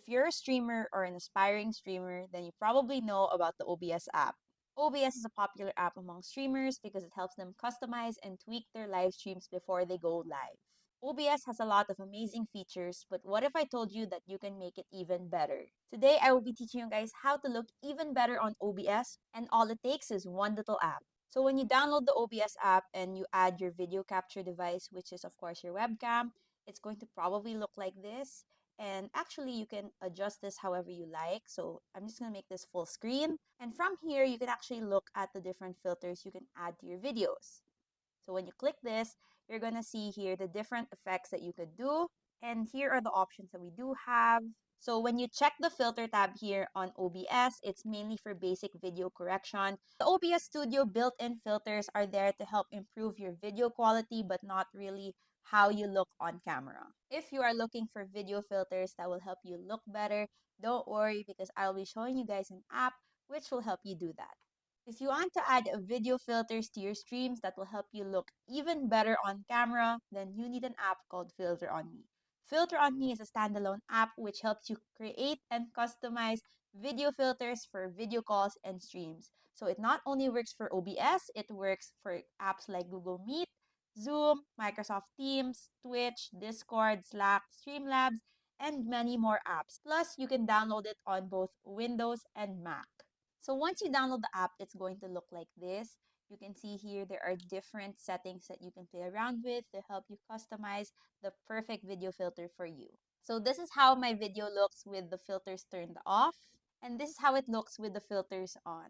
If you're a streamer or an aspiring streamer, then you probably know about the OBS app. OBS is a popular app among streamers because it helps them customize and tweak their live streams before they go live. OBS has a lot of amazing features, but what if I told you that you can make it even better? Today, I will be teaching you guys how to look even better on OBS, and all it takes is one little app. So when you download the OBS app and you add your video capture device, which is of course your webcam, it's going to probably look like this. And actually, you can adjust this however you like. So I'm just going to make this full screen. And from here, you can actually look at the different filters you can add to your videos. So when you click this, you're going to see here the different effects that you could do. And here are the options that we do have. So when you check the filter tab here on OBS, it's mainly for basic video correction. The OBS Studio built-in filters are there to help improve your video quality, but not really how you look on camera. If you are looking for video filters that will help you look better, don't worry because I'll be showing you guys an app which will help you do that. If you want to add video filters to your streams that will help you look even better on camera, then you need an app called Filter on Me. Filter on Me is a standalone app which helps you create and customize video filters for video calls and streams. So it not only works for OBS, it works for apps like Google Meet, Zoom, Microsoft Teams, Twitch, Discord, Slack, Streamlabs, and many more apps. Plus, you can download it on both Windows and Mac. So once you download the app, it's going to look like this. You can see here there are different settings that you can play around with to help you customize the perfect video filter for you. So this is how my video looks with the filters turned off, and this is how it looks with the filters on.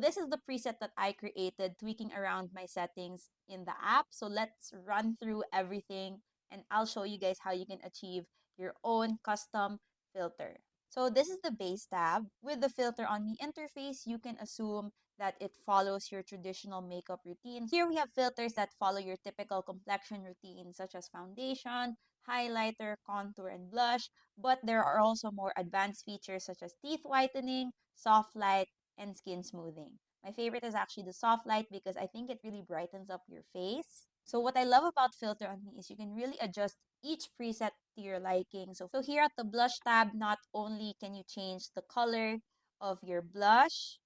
This is the preset that I created tweaking around my settings in the app. So let's run through everything and I'll show you guys how you can achieve your own custom filter. So this is the base tab. With the filter on me interface, you can assume that it follows your traditional makeup routine. Here we have filters that follow your typical complexion routine such as foundation, highlighter, contour, and blush, but there are also more advanced features such as teeth whitening, soft light, and skin smoothing. My favorite is actually the soft light because I think it really brightens up your face. So what I love about Filter on Me is you can really adjust each preset to your liking. So here at the blush tab, not only can you change the color of your blush,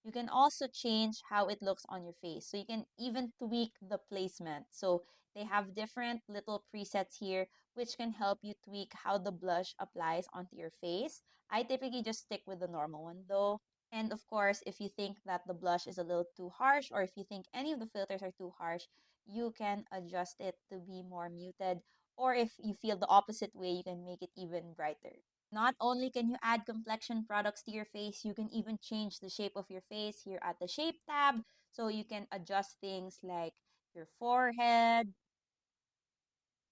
you can also change how it looks on your face. So you can even tweak the placement. So they have different little presets here which can help you tweak how the blush applies onto your face. I typically just stick with the normal one though. And of course, if you think that the blush is a little too harsh or if you think any of the filters are too harsh, you can adjust it to be more muted. Or if you feel the opposite way, you can make it even brighter. Not only can you add complexion products to your face, you can even change the shape of your face here at the shape tab. So you can adjust things like your forehead.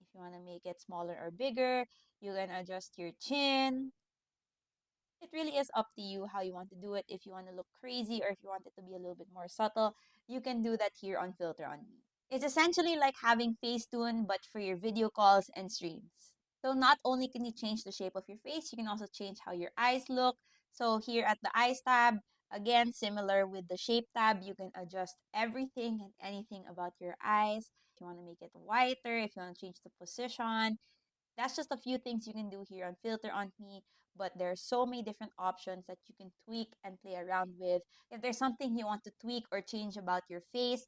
If you want to make it smaller or bigger, you can adjust your chin. It really is up to you how you want to do it. If you want to look crazy or if you want it to be a little bit more subtle, you can do that here on Filter on Me. It's essentially like having Facetune but for your video calls and streams. So not only can you change the shape of your face, you can also change how your eyes look. So here at the eyes tab, again, similar with the shape tab, you can adjust everything and anything about your eyes. If you want to make it whiter, if you want to change the position, that's just a few things you can do here on Filter on Me, but there are so many different options that you can tweak and play around with. If there's something you want to tweak or change about your face,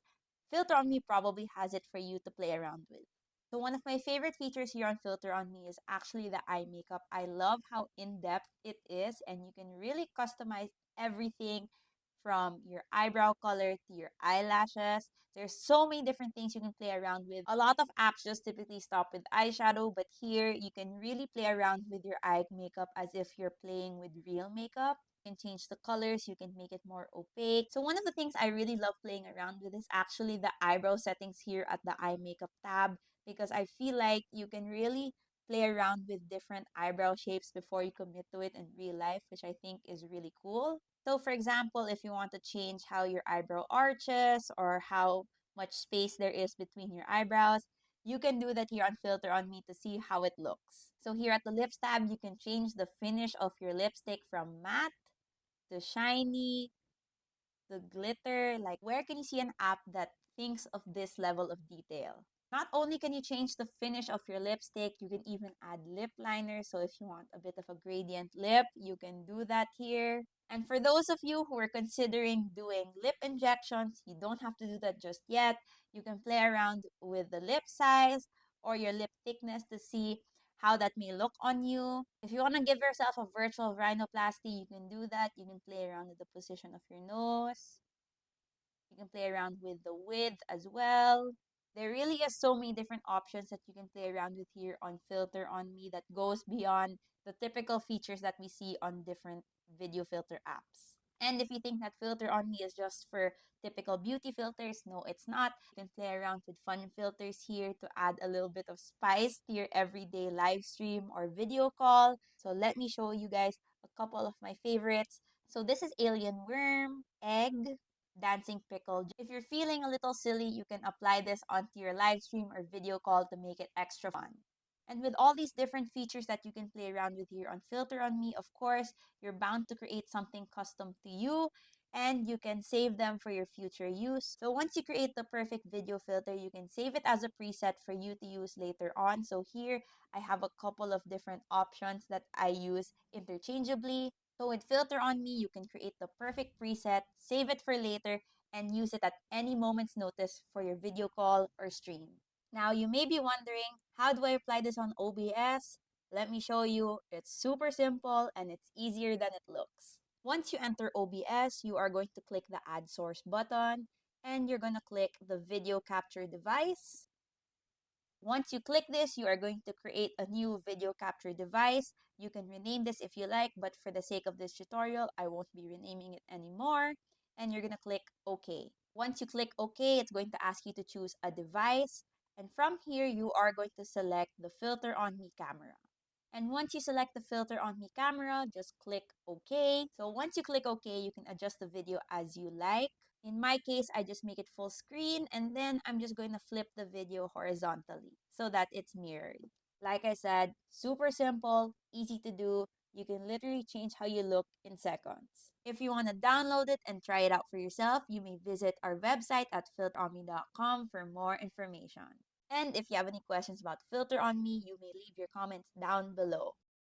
Filter on Me probably has it for you to play around with. So one of my favorite features here on Filter on Me is actually the eye makeup. I love how in-depth it is and you can really customize everything from your eyebrow color to your eyelashes. There's so many different things you can play around with. A lot of apps just typically stop with eyeshadow, but here you can really play around with your eye makeup as if you're playing with real makeup. You can change the colors, you can make it more opaque. So one of the things I really love playing around with is actually the eyebrow settings here at the eye makeup tab because I feel like you can really play around with different eyebrow shapes before you commit to it in real life, which I think is really cool. So for example, if you want to change how your eyebrow arches or how much space there is between your eyebrows, you can do that here on Filter on Me to see how it looks. So here at the lips tab, you can change the finish of your lipstick from matte to shiny, the glitter. Like where can you see an app that thinks of this level of detail? Not only can you change the finish of your lipstick, you can even add lip liner. So if you want a bit of a gradient lip, you can do that here. And for those of you who are considering doing lip injections, you don't have to do that just yet. You can play around with the lip size or your lip thickness to see how that may look on you. If you want to give yourself a virtual rhinoplasty, you can do that. You can play around with the position of your nose. You can play around with the width as well. There really is so many different options that you can play around with here on Filter on Me that goes beyond the typical features that we see on different video filter apps. And if you think that Filter on Me is just for typical beauty filters, no, it's not. You can play around with fun filters here to add a little bit of spice to your everyday live stream or video call. So let me show you guys a couple of my favorites. So this is Alien Worm, Egg, Dancing Pickle. If you're feeling a little silly, you can apply this onto your live stream or video call to make it extra fun. And with all these different features that you can play around with here on Filter on Me, of course, you're bound to create something custom to you and you can save them for your future use. So once you create the perfect video filter, you can save it as a preset for you to use later on. So here I have a couple of different options that I use interchangeably. So with Filter on Me, you can create the perfect preset, save it for later, and use it at any moment's notice for your video call or stream. Now, you may be wondering, how do I apply this on OBS? Let me show you. It's super simple and it's easier than it looks. Once you enter OBS, you are going to click the Add Source button and you're going to click the Video Capture Device. Once you click this, you are going to create a new video capture device. You can rename this if you like, but for the sake of this tutorial, I won't be renaming it anymore. And you're going to click OK. Once you click OK, it's going to ask you to choose a device. And from here, you are going to select the Filter on Me camera. And once you select the Filter on Me camera, just click OK. So once you click OK, you can adjust the video as you like. In my case, I just make it full screen and then I'm just going to flip the video horizontally so that it's mirrored. Like I said, super simple, easy to do. You can literally change how you look in seconds. If you want to download it and try it out for yourself, you may visit our website at filteronme.com for more information. And if you have any questions about Filter on Me, you may leave your comments down below.